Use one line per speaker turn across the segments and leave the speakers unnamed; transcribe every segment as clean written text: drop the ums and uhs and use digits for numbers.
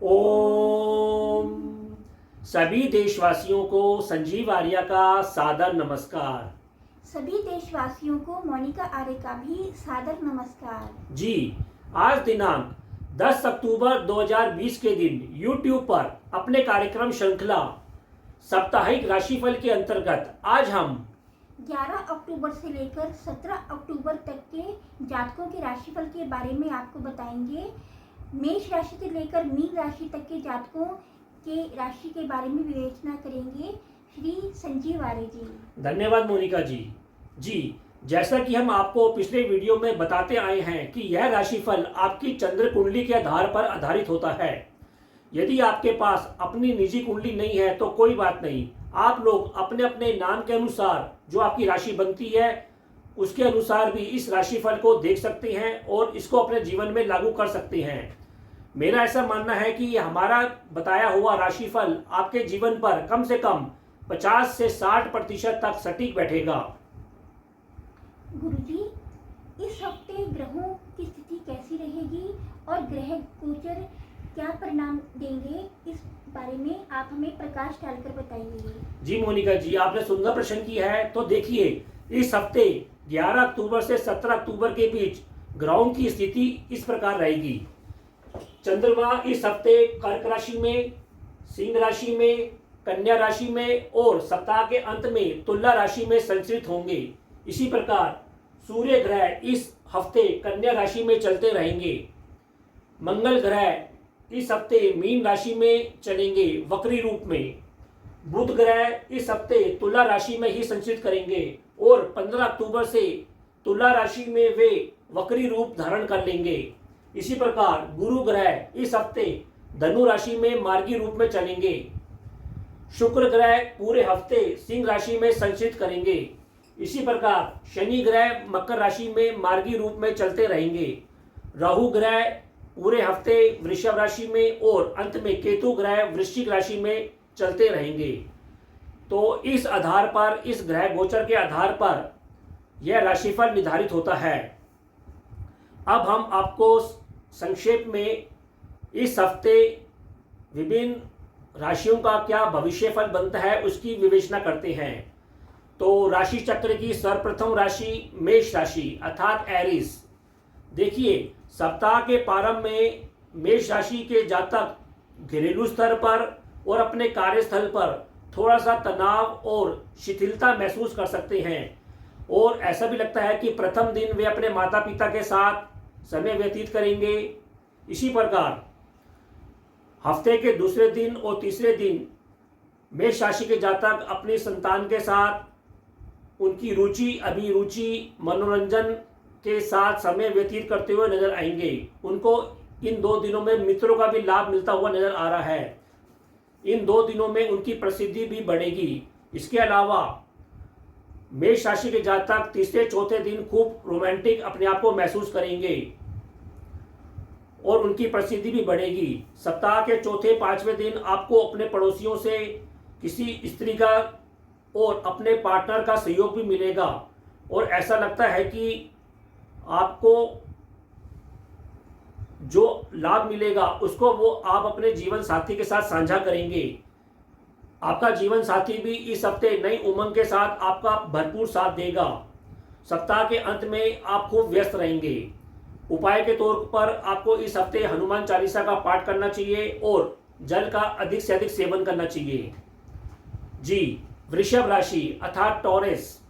ओम। सभी देशवासियों को संजीव आर्य का सादर नमस्कार।
सभी देशवासियों को मोनिका आर्य का भी सादर नमस्कार।
जी, आज दिनांक 10 अक्टूबर 2020 के दिन YouTube पर अपने कार्यक्रम श्रृंखला साप्ताहिक राशिफल के अंतर्गत आज हम
11 अक्टूबर से लेकर 17 अक्टूबर तक के जातकों के राशिफल के बारे में आपको बताएंगे। मेष राशि से लेकर मीन राशि तक के जातकों के राशि के बारे में विवेचना करेंगे श्री संजीव आर्य जी।
धन्यवाद मोनिका जी। जैसा कि हम आपको पिछले वीडियो में बताते आए हैं कि यह राशिफल आपकी चंद्र कुंडली के आधार पर आधारित होता है। यदि आपके पास अपनी निजी कुंडली नहीं है तो कोई बात नहीं, आप लोग अपने अपने नाम के अनुसार जो आपकी राशि बनती है उसके अनुसार भी इस राशिफल को देख सकते हैं और इसको अपने जीवन में लागू कर सकते हैं। मेरा ऐसा मानना है कि हमारा बताया हुआ राशिफल आपके जीवन पर कम से कम 50 से 60% तक सटीक बैठेगा।
गुरुजी, इस हफ्ते ग्रहों की स्थिति कैसी रहेगी और ग्रह गोचर क्या परिणाम देंगे, इस बारे में आप हमें प्रकाश डालकर बताइए।
जी मोनिका जी, आपने सुंदर प्रश्न किया है। तो देखिए, इस हफ्ते 11 अक्टूबर से 17 अक्टूबर के बीच ग्रहों की स्थिति इस प्रकार रहेगी। चंद्रमा इस हफ्ते कर्क राशि में, सिंह राशि में, कन्या राशि में और सप्ताह के अंत में तुला राशि में संचरित होंगे। इसी प्रकार सूर्य ग्रह इस हफ्ते कन्या राशि में चलते रहेंगे। मंगल ग्रह इस हफ्ते मीन राशि में चलेंगे वक्री रूप में। बुध ग्रह इस हफ्ते तुला राशि में ही संचरित करेंगे और 15 अक्टूबर से तुला राशि में वे वक्री रूप धारण कर लेंगे। इसी प्रकार गुरु ग्रह इस हफ्ते धनु राशि में मार्गी रूप में चलेंगे। शुक्र ग्रह पूरे हफ्ते सिंह राशि में संचरित करेंगे। इसी प्रकार शनि ग्रह मकर राशि में मार्गी रूप में चलते रहेंगे। राहु ग्रह पूरे हफ्ते वृषभ राशि में और अंत में केतु ग्रह वृश्चिक राशि में चलते रहेंगे। तो इस आधार पर, इस ग्रह गोचर के आधार पर यह राशिफल निर्धारित होता है। अब हम आपको संक्षेप में इस हफ्ते विभिन्न राशियों का क्या भविष्यफल बनता है उसकी विवेचना करते हैं। तो राशि चक्र की सर्वप्रथम राशि मेष राशि अर्थात एरीज। देखिए, सप्ताह के प्रारंभ में मेष राशि के जातक घरेलू स्तर पर और अपने कार्यस्थल पर थोड़ा सा तनाव और शिथिलता महसूस कर सकते हैं और ऐसा भी लगता है कि प्रथम दिन वे अपने माता पिता के साथ समय व्यतीत करेंगे। इसी प्रकार हफ्ते के दूसरे दिन और तीसरे दिन मेष राशि के जातक अपनी संतान के साथ उनकी रुचि अभिरुचि मनोरंजन के साथ समय व्यतीत करते हुए नजर आएंगे। उनको इन 2 दिनों में मित्रों का भी लाभ मिलता हुआ नजर आ रहा है। इन 2 दिनों में उनकी प्रसिद्धि भी बढ़ेगी। इसके अलावा मेष राशि के जातक तीसरे चौथे दिन खूब रोमांटिक अपने आप को महसूस करेंगे और उनकी प्रसिद्धि भी बढ़ेगी। सप्ताह के चौथे पांचवें दिन आपको अपने पड़ोसियों से किसी स्त्री का और अपने पार्टनर का सहयोग भी मिलेगा और ऐसा लगता है कि आपको जो लाभ मिलेगा उसको वो आप अपने जीवन साथी के साथ साझा करेंगे। आपका जीवन साथी भी इस हफ्ते नई उमंग के साथ आपका भरपूर साथ देगा। सप्ताह के अंत में आप खूब व्यस्त रहेंगे। उपाय के तौर पर आपको इस हफ्ते हनुमान चालीसा का पाठ करना चाहिए और जल का अधिक से अधिक सेवन करना चाहिए। वृषभ राशि अर्थात टॉरस।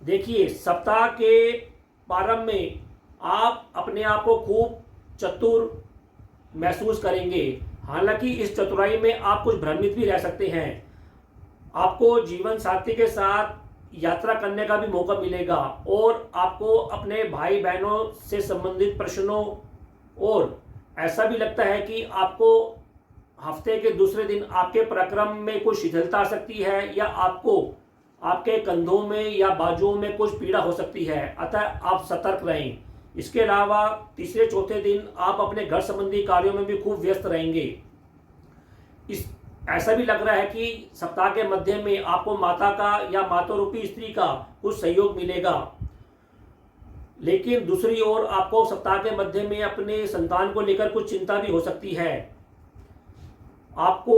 देखिए, सप्ताह के प्रारंभ में आप अपने आप को खूब चतुर महसूस करेंगे। हालांकि इस चतुराई में आप कुछ भ्रमित भी रह सकते हैं। आपको जीवन साथी के साथ यात्रा करने का भी मौका मिलेगा और आपको अपने भाई बहनों से संबंधित प्रश्नों और ऐसा भी लगता है कि आपको हफ्ते के दूसरे दिन आपके पराक्रम में कुछ शिथिलता आ सकती है या आपको आपके कंधों में या बाजुओं में कुछ पीड़ा हो सकती है, अतः आप सतर्क रहें। इसके अलावा तीसरे चौथे दिन आप अपने घर संबंधी कार्यों में भी खूब व्यस्त रहेंगे। ऐसा भी लग रहा है कि सप्ताह के मध्य में आपको माता का या मातृरूपी स्त्री का कुछ सहयोग मिलेगा, लेकिन दूसरी ओर आपको सप्ताह के मध्य में अपने संतान को लेकर कुछ चिंता भी हो सकती है। आपको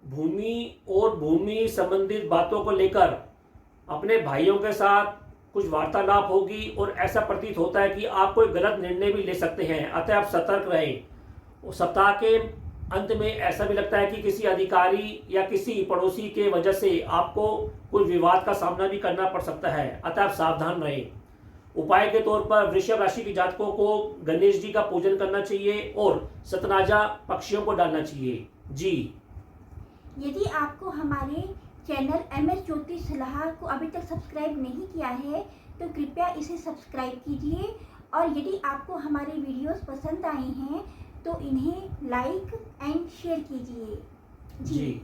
भूमि और भूमि संबंधित बातों को लेकर अपने भाइयों के साथ कुछ वार्तालाप होगी और ऐसा प्रतीत होता है कि आप कोई गलत निर्णय भी ले सकते हैं, अतः आप सतर्क रहें। सप्ताह के अंत में ऐसा भी लगता है कि किसी अधिकारी या किसी पड़ोसी के वजह से आपको कुछ विवाद का सामना भी करना पड़ सकता है, अतः आप सावधान रहें। उपाय के तौर पर वृषभ राशि के जातकों को गणेश जी का पूजन करना चाहिए और सतनाजा पक्षियों को डालना चाहिए। जी,
यदि आपको हमारे चैनल MS ज्योतिष सलाह को अभी तक सब्सक्राइब नहीं किया है तो कृपया इसे सब्सक्राइब कीजिए, और यदि आपको हमारे वीडियोस पसंद आए हैं तो इन्हें लाइक एंड शेयर कीजिए।
जी।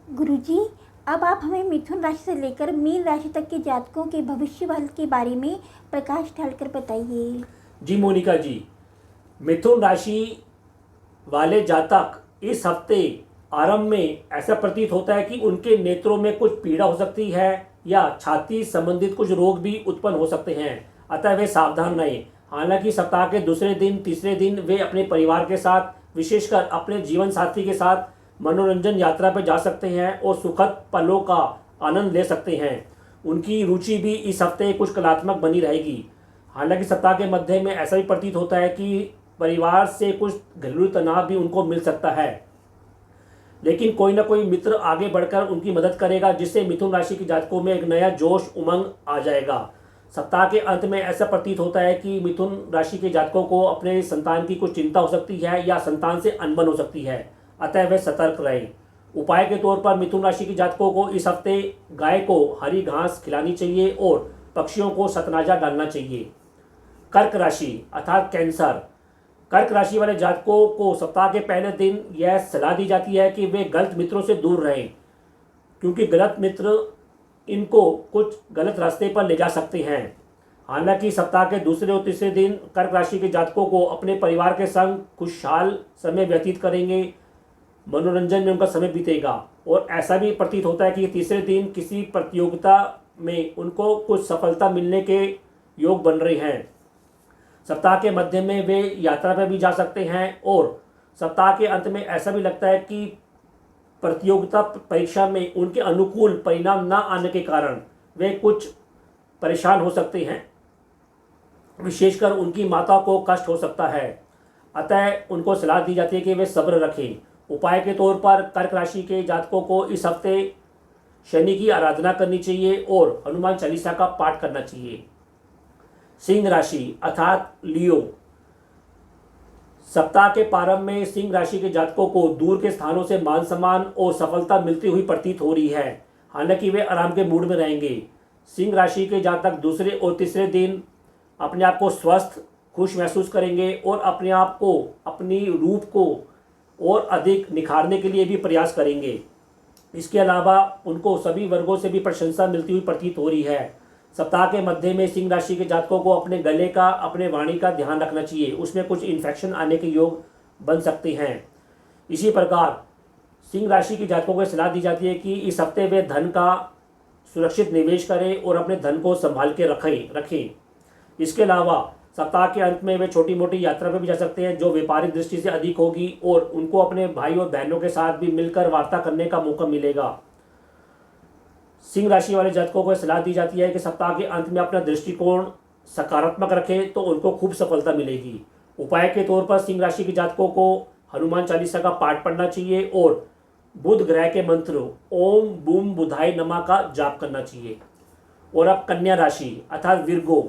गुरुजी, अब आप हमें मिथुन राशि से लेकर मीन राशि तक के जातकों के भविष्यवाणी के बारे में प्रकाश डालकर बताइए।
जी मोनिका जी, मिथुन राशि वाले जातक इस हफ्ते आरंभ में ऐसा प्रतीत होता है कि उनके नेत्रों में कुछ पीड़ा हो सकती है या छाती संबंधित कुछ रोग भी उत्पन्न हो सकते हैं, अतः वे सावधान रहें। हालांकि सप्ताह के दूसरे दिन तीसरे दिन वे अपने परिवार के साथ, विशेषकर अपने जीवन साथी के साथ मनोरंजन यात्रा पर जा सकते हैं और सुखद पलों का आनंद ले सकते हैं। उनकी रुचि भी इस हफ्ते कुछ कलात्मक बनी रहेगी। हालांकि सप्ताह के मध्य में ऐसा भी प्रतीत होता है कि परिवार से कुछ घरेलू तनाव भी उनको मिल सकता है, लेकिन कोई ना कोई मित्र आगे बढ़कर उनकी मदद करेगा, जिससे मिथुन राशि के जातकों में एक नया जोश उमंग आ जाएगा। सप्ताह के अंत में ऐसा प्रतीत होता है कि मिथुन राशि के जातकों को अपने संतान की कुछ चिंता हो सकती है या संतान से अनबन हो सकती है, अतः वे सतर्क रहें। उपाय के तौर पर मिथुन राशि के जातकों को इस हफ्ते गाय को हरी घास खिलानी चाहिए और पक्षियों को सतनाजा डालना चाहिए। कर्क राशि अर्थात कैंसर, कर्क राशि वाले जातकों को सप्ताह के पहले दिन यह सलाह दी जाती है कि वे गलत मित्रों से दूर रहें, क्योंकि गलत मित्र इनको कुछ गलत रास्ते पर ले जा सकते हैं। हालांकि सप्ताह के दूसरे और तीसरे दिन कर्क राशि के जातकों को अपने परिवार के संग खुशहाल समय व्यतीत करेंगे, मनोरंजन में उनका समय बीतेगा, और ऐसा भी प्रतीत होता है कि तीसरे दिन किसी प्रतियोगिता में उनको कुछ सफलता मिलने के योग बन रहे हैं। सप्ताह के मध्य में वे यात्रा पर भी जा सकते हैं, और सप्ताह के अंत में ऐसा भी लगता है कि प्रतियोगिता परीक्षा में उनके अनुकूल परिणाम न आने के कारण वे कुछ परेशान हो सकते हैं, विशेषकर उनकी माता को कष्ट हो सकता है, अतः उनको सलाह दी जाती है कि वे सब्र रखें। उपाय के तौर पर कर्क राशि के जातकों को इस हफ्ते शनि की आराधना करनी चाहिए और हनुमान चालीसा का पाठ करना चाहिए। सिंह राशि अर्थात लियो, सप्ताह के प्रारंभ में सिंह राशि के जातकों को दूर के स्थानों से मान सम्मान और सफलता मिलती हुई प्रतीत हो रही है। हालांकि वे आराम के मूड में रहेंगे। सिंह राशि के जातक दूसरे और तीसरे दिन अपने आप को स्वस्थ खुश महसूस करेंगे और अपने आप को, अपनी रूप को और अधिक निखारने के लिए भी प्रयास करेंगे। इसके अलावा उनको सभी वर्गों से भी प्रशंसा मिलती हुई प्रतीत हो रही है। सप्ताह के मध्य में सिंह राशि के जातकों को अपने गले का, अपने वाणी का ध्यान रखना चाहिए, उसमें कुछ इन्फेक्शन आने के योग बन सकते हैं। इसी प्रकार सिंह राशि के जातकों को सलाह दी जाती है कि इस हफ्ते वे धन का सुरक्षित निवेश करें और अपने धन को संभाल के रखें। इसके अलावा सप्ताह के अंत में वे छोटी मोटी यात्रा पर भी जा सकते हैं, जो व्यापारिक दृष्टि से अधिक होगी, और उनको अपने भाई और बहनों के साथ भी मिलकर वार्ता करने का मौका मिलेगा। सिंह राशि वाले जातकों को सलाह दी जाती है कि सप्ताह के अंत में अपना दृष्टिकोण सकारात्मक रखें तो उनको खूब सफलता मिलेगी। उपाय के तौर पर सिंह राशि के जातकों को हनुमान चालीसा का पाठ पढ़ना चाहिए और बुध ग्रह के मंत्र ओम बूम बुधाय नमः का जाप करना चाहिए। और अब कन्या राशि अर्थात विर्गो,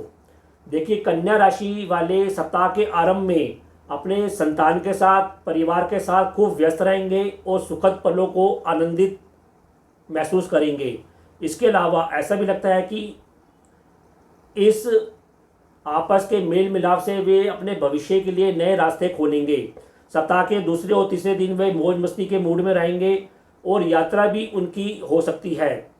देखिए कन्या राशि वाले सप्ताह के आरंभ में अपने संतान के साथ, परिवार के साथ खूब व्यस्त रहेंगे और सुखद पलों को आनंदित महसूस करेंगे। इसके अलावा ऐसा भी लगता है कि इस आपस के मेल मिलाप से वे अपने भविष्य के लिए नए रास्ते खोलेंगे। सप्ताह के दूसरे और तीसरे दिन वे मौज मस्ती के मूड में रहेंगे और यात्रा भी उनकी हो सकती है,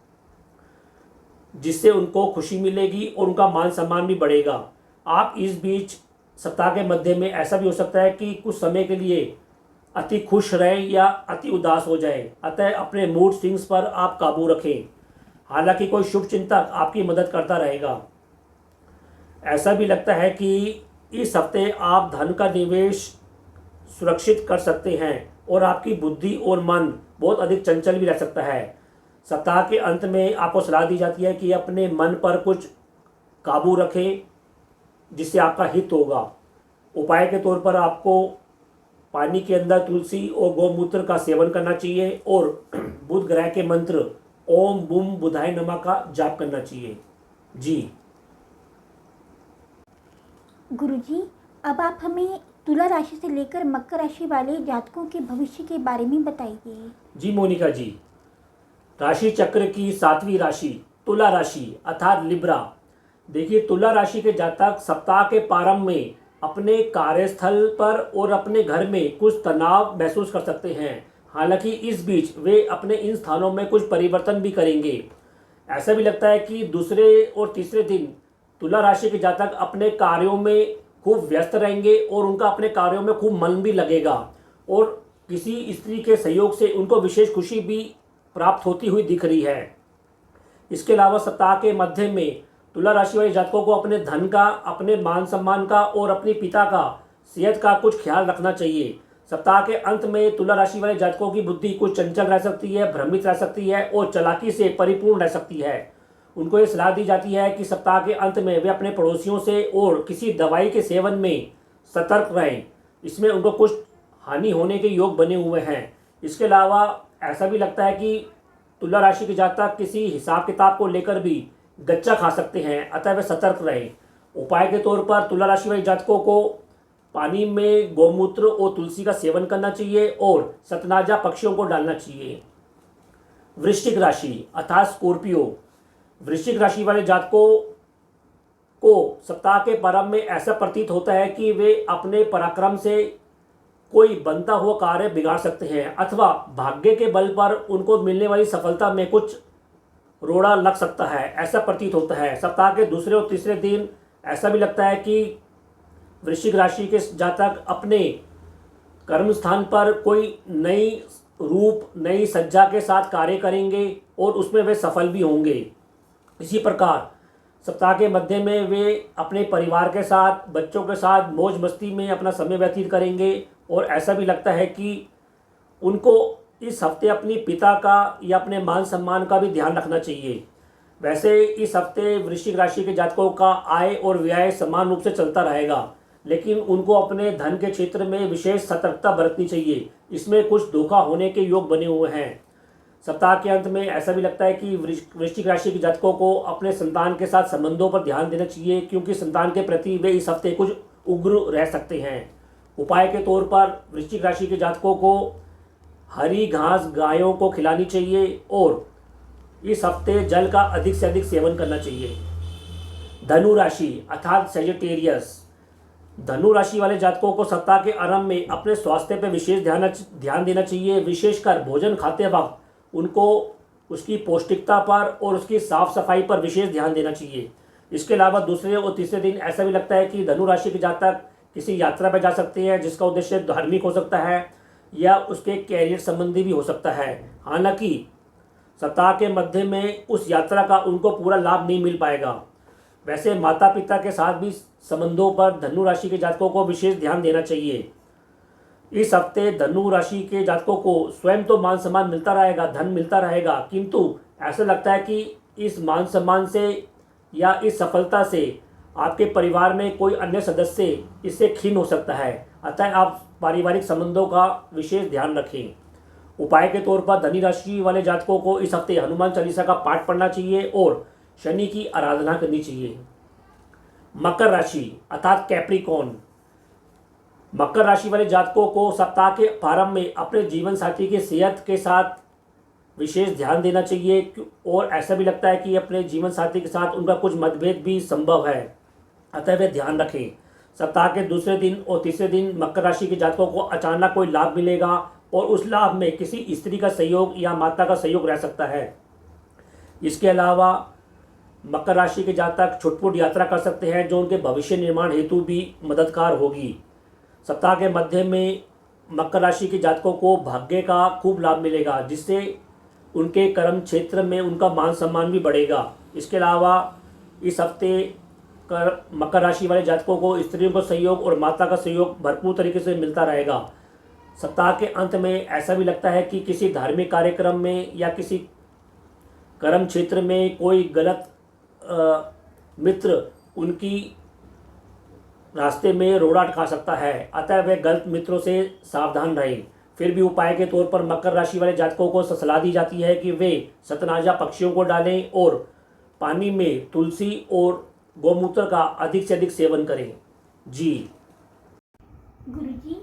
जिससे उनको खुशी मिलेगी और उनका मान सम्मान भी बढ़ेगा। आप इस बीच सप्ताह के मध्य में ऐसा भी हो सकता है कि कुछ समय के लिए अति खुश रहें या अति उदास हो जाएं, अतः अपने मूड स्विंग्स पर आप काबू रखें। हालांकि कोई शुभ चिंतक आपकी मदद करता रहेगा। ऐसा भी लगता है कि इस हफ्ते आप धन का निवेश सुरक्षित कर सकते हैं और आपकी बुद्धि और मन बहुत अधिक चंचल भी रह सकता है। सप्ताह के अंत में आपको सलाह दी जाती है कि अपने मन पर कुछ काबू रखें जिससे आपका हित होगा। उपाय के तौर पर आपको पानी के अंदर तुलसी और गौमूत्र का सेवन करना चाहिए और बुध ग्रह के मंत्र ओम बुम बुधाय नमः का जाप करना चाहिए। जी
गुरुजी, अब आप हमें तुला राशि से लेकर मकर राशि वाले जातकों के भविष्य के बारे में बताइए।
जी मोनिका जी, राशि चक्र की 7वीं राशि तुला राशि अर्थात लिब्रा। देखिए, तुला राशि के जातक सप्ताह के प्रारंभ में अपने कार्यस्थल पर और अपने घर में कुछ तनाव महसूस कर सकते हैं। हालांकि इस बीच वे अपने इन स्थानों में कुछ परिवर्तन भी करेंगे। ऐसा भी लगता है कि दूसरे और तीसरे दिन तुला राशि के जातक अपने कार्यों में खूब व्यस्त रहेंगे और उनका अपने कार्यों में खूब मन भी लगेगा और किसी स्त्री के सहयोग से उनको विशेष खुशी भी प्राप्त होती हुई दिख रही है। इसके अलावा सप्ताह के मध्य में तुला राशि वाले जातकों को अपने धन का, अपने मान सम्मान का और अपने पिता का सेहत का कुछ ख्याल रखना चाहिए। सप्ताह के अंत में तुला राशि वाले जातकों की बुद्धि कुछ चंचल रह सकती है, भ्रमित रह सकती है और चालाकी से परिपूर्ण रह सकती है। उनको ये सलाह दी जाती है कि सप्ताह के अंत में वे अपने पड़ोसियों से और किसी दवाई के सेवन में सतर्क रहें। इसमें उनको कुछ हानि होने के योग बने हुए हैं। इसके अलावा ऐसा भी लगता है कि तुला राशि के जातक किसी हिसाब किताब को लेकर भी गच्चा खा सकते हैं, अतः वे सतर्क रहें। उपाय के तौर पर तुला राशि वाले जातकों को पानी में गौमूत्र और तुलसी का सेवन करना चाहिए और सतनाजा पक्षियों को डालना चाहिए। वृश्चिक राशि अर्थात स्कॉर्पियो। वृश्चिक राशि वाले जातकों को सप्ताह के प्रारंभ में ऐसा प्रतीत होता है कि वे अपने पराक्रम से कोई बनता हुआ कार्य बिगाड़ सकते हैं अथवा भाग्य के बल पर उनको मिलने वाली सफलता में कुछ रोड़ा लग सकता है, ऐसा प्रतीत होता है। सप्ताह के दूसरे और तीसरे दिन ऐसा भी लगता है कि वृश्चिक राशि के जातक अपने कर्म स्थान पर कोई नई रूप, नई सज्जा के साथ कार्य करेंगे और उसमें वे सफल भी होंगे। इसी प्रकार सप्ताह के मध्य में वे अपने परिवार के साथ, बच्चों के साथ मौज मस्ती में अपना समय व्यतीत करेंगे और ऐसा भी लगता है कि उनको इस हफ्ते अपनी पिता का या अपने मान सम्मान का भी ध्यान रखना चाहिए। वैसे इस हफ्ते वृश्चिक राशि के जातकों का आय और व्यय समान रूप से चलता रहेगा, लेकिन उनको अपने धन के क्षेत्र में विशेष सतर्कता बरतनी चाहिए। इसमें कुछ धोखा होने के योग बने हुए हैं। सप्ताह के अंत में ऐसा भी लगता है कि वृश्चिक राशि के जातकों को अपने संतान के साथ संबंधों पर ध्यान देना चाहिए, क्योंकि संतान के प्रति वे इस हफ्ते कुछ उग्र रह सकते हैं। उपाय के तौर पर वृश्चिक राशि के जातकों को हरी घास गायों को खिलानी चाहिए और इस हफ्ते जल का अधिक से अधिक सेवन करना चाहिए। धनु राशि अर्थात सेजिटेरियस। धनु राशि वाले जातकों को सप्ताह के आरंभ में अपने स्वास्थ्य पर विशेष ध्यान देना चाहिए। विशेषकर भोजन खाते वक्त उनको उसकी पौष्टिकता पर और उसकी साफ सफाई पर विशेष ध्यान देना चाहिए। इसके अलावा दूसरे और तीसरे दिन ऐसा भी लगता है कि धनु राशि के जातक किसी यात्रा पर जा सकते हैं जिसका उद्देश्य धार्मिक हो सकता है या उसके कैरियर संबंधी भी हो सकता है। हालांकि सप्ताह के मध्य में उस यात्रा का उनको पूरा लाभ नहीं मिल पाएगा। वैसे माता पिता के साथ भी संबंधों पर धनु राशि के जातकों को विशेष ध्यान देना चाहिए। इस हफ्ते धनु राशि के जातकों को स्वयं तो मान सम्मान मिलता रहेगा, धन मिलता रहेगा, किंतु ऐसा लगता है कि इस मान सम्मान से या इस सफलता से आपके परिवार में कोई अन्य सदस्य इससे खिन्न हो सकता है। अतः आप पारिवारिक संबंधों का विशेष ध्यान रखें। उपाय के तौर पर धनु राशि वाले जातकों को इस हफ्ते हनुमान चालीसा का पाठ पढ़ना चाहिए और शनि की आराधना करनी चाहिए। मकर राशि अर्थात कैप्रिकॉर्न। मकर राशि वाले जातकों को सप्ताह के प्रारंभ में अपने जीवन साथी की सेहत के साथ विशेष ध्यान देना चाहिए और ऐसा भी लगता है कि अपने जीवन साथी के साथ उनका कुछ मतभेद भी संभव है, अतः वे ध्यान रखें। सप्ताह के दूसरे दिन और तीसरे दिन मकर राशि के जातकों को अचानक कोई लाभ मिलेगा और उस लाभ में किसी स्त्री का सहयोग या माता का सहयोग रह सकता है। इसके अलावा मकर राशि के जातक छुटपुट यात्रा कर सकते हैं जो उनके भविष्य निर्माण हेतु भी मददगार होगी। सप्ताह के मध्य में मकर राशि के जातकों को भाग्य का खूब लाभ मिलेगा, जिससे उनके कर्म क्षेत्र में उनका मान सम्मान भी बढ़ेगा। इसके अलावा इस हफ्ते मकर राशि वाले जातकों को स्त्रियों का सहयोग और माता का सहयोग भरपूर तरीके से मिलता रहेगा। सप्ताह के अंत में ऐसा भी लगता है कि किसी धार्मिक कार्यक्रम में या किसी कर्म क्षेत्र में कोई गलत मित्र उनकी रास्ते में रोड़ा अटका सकता है, अतः वे गलत मित्रों से सावधान रहें। फिर भी उपाय के तौर पर मकर राशि वाले जातकों को सलाह दी जाती है कि वे सतनाजा पक्षियों को डालें और पानी में तुलसी और गौमूत्र का अधिक से अधिक सेवन करें। जी
गुरुजी,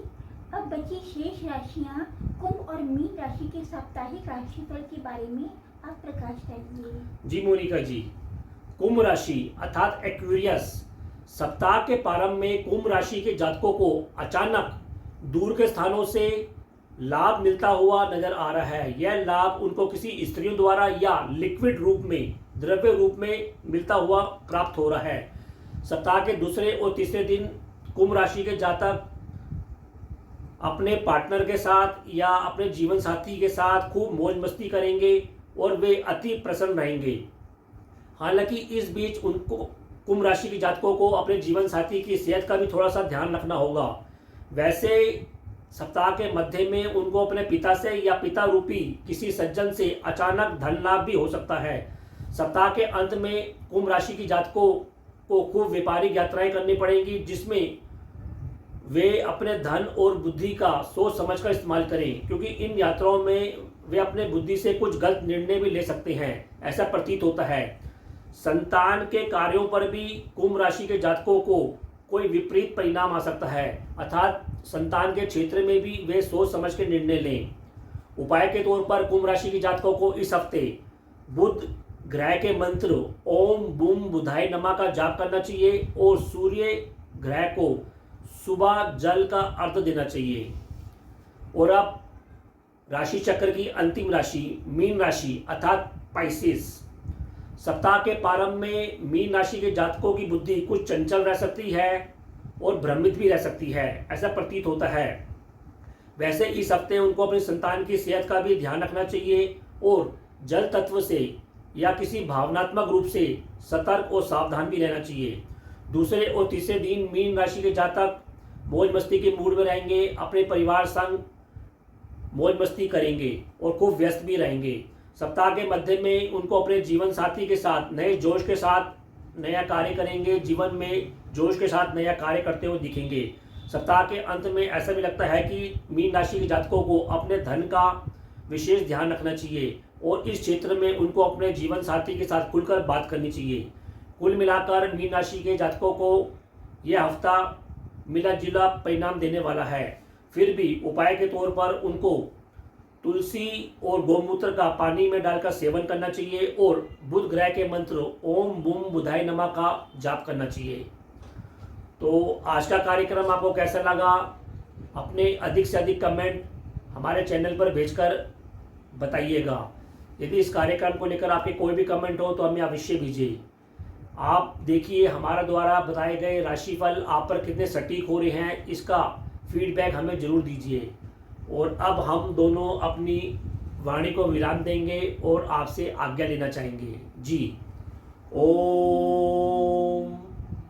अब बची शेष राशियां कुंभ और मीन राशि के साप्ताहिक राशिफल के बारे में आप प्रकाश डालिए।
जी मोनिका जी, कुंभ राशि अर्थात एक्वेरियस, सप्ताह के प्रारंभ में कुंभ राशि के जातकों को अचानक दूर के स्थानों से लाभ मिलता हुआ नजर आ रहा है। यह लाभ उनको किसी स्त्रियों द्वारा या लिक्विड रूप में, द्रव्य रूप में मिलता हुआ प्राप्त हो रहा है। सप्ताह के दूसरे और तीसरे दिन कुंभ राशि के जातक अपने पार्टनर के साथ या अपने जीवन साथी के साथ खूब मौज मस्ती करेंगे और वे अति प्रसन्न रहेंगे। हालांकि इस बीच उनको कुंभ राशि के जातकों को अपने जीवन साथी की सेहत का भी थोड़ा सा ध्यान रखना होगा। वैसे सप्ताह के मध्य में उनको अपने पिता से या पिता रूपी किसी सज्जन से अचानक धन लाभ भी हो सकता है। सप्ताह के अंत में कुंभ राशि की जातकों को खूब व्यापारिक यात्राएं करनी पड़ेंगी, जिसमें वे अपने धन और बुद्धि का सोच समझ कर इस्तेमाल करें, क्योंकि इन यात्राओं में वे अपने बुद्धि से कुछ गलत निर्णय भी ले सकते हैं, ऐसा प्रतीत होता है। संतान के कार्यों पर भी कुंभ राशि के जातकों को कोई विपरीत परिणाम आ सकता है, अर्थात संतान के क्षेत्र में भी वे सोच समझ के निर्णय लें। उपाय के तौर पर कुंभ राशि के जातकों को इस हफ्ते बुध ग्रह के मंत्र ओम बूम बुधाय नमः का जाप करना चाहिए और सूर्य ग्रह को सुबह जल का अर्घ देना चाहिए। और अब राशि चक्र की अंतिम राशि मीन राशि अर्थात पाइसेस। सप्ताह के प्रारंभ में मीन राशि के जातकों की बुद्धि कुछ चंचल रह सकती है और भ्रमित भी रह सकती है, ऐसा प्रतीत होता है। वैसे इस हफ्ते उनको अपनी संतान की सेहत का भी ध्यान रखना चाहिए और जल तत्व से या किसी भावनात्मक रूप से सतर्क और सावधान भी रहना चाहिए। दूसरे और तीसरे दिन मीन राशि के जातक मौज मस्ती के मूड में रहेंगे, अपने परिवार संग मौज मस्ती करेंगे और खूब व्यस्त भी रहेंगे। सप्ताह के मध्य में उनको अपने जीवन साथी के साथ नए जोश के साथ नया कार्य करेंगे, जीवन में जोश के साथ नया कार्य करते हुए दिखेंगे। सप्ताह के अंत में ऐसा भी लगता है कि मीन राशि के जातकों को अपने धन का विशेष ध्यान रखना चाहिए और इस क्षेत्र में उनको अपने जीवन साथी के साथ खुलकर बात करनी चाहिए। कुल मिलाकर मीन राशि के जातकों को यह हफ्ता मिला जुला परिणाम देने वाला है। फिर भी उपाय के तौर पर उनको तुलसी और गौमूत्र का पानी में डालकर सेवन करना चाहिए और बुध ग्रह के मंत्र ओम बूम बुधाय नमः का जाप करना चाहिए। तो आज का कार्यक्रम आपको कैसा लगा, अपने अधिक से अधिक कमेंट हमारे चैनल पर भेजकर बताइएगा। यदि इस कार्यक्रम को लेकर आपके कोई भी कमेंट हो तो हमें अवश्य भेजिए। आप देखिए हमारा द्वारा बताए गए राशिफल आप पर कितने सटीक हो रहे हैं, इसका फीडबैक हमें जरूर दीजिए। और अब हम दोनों अपनी वाणी को विराम देंगे और आपसे आज्ञा लेना चाहेंगे। जी ओम।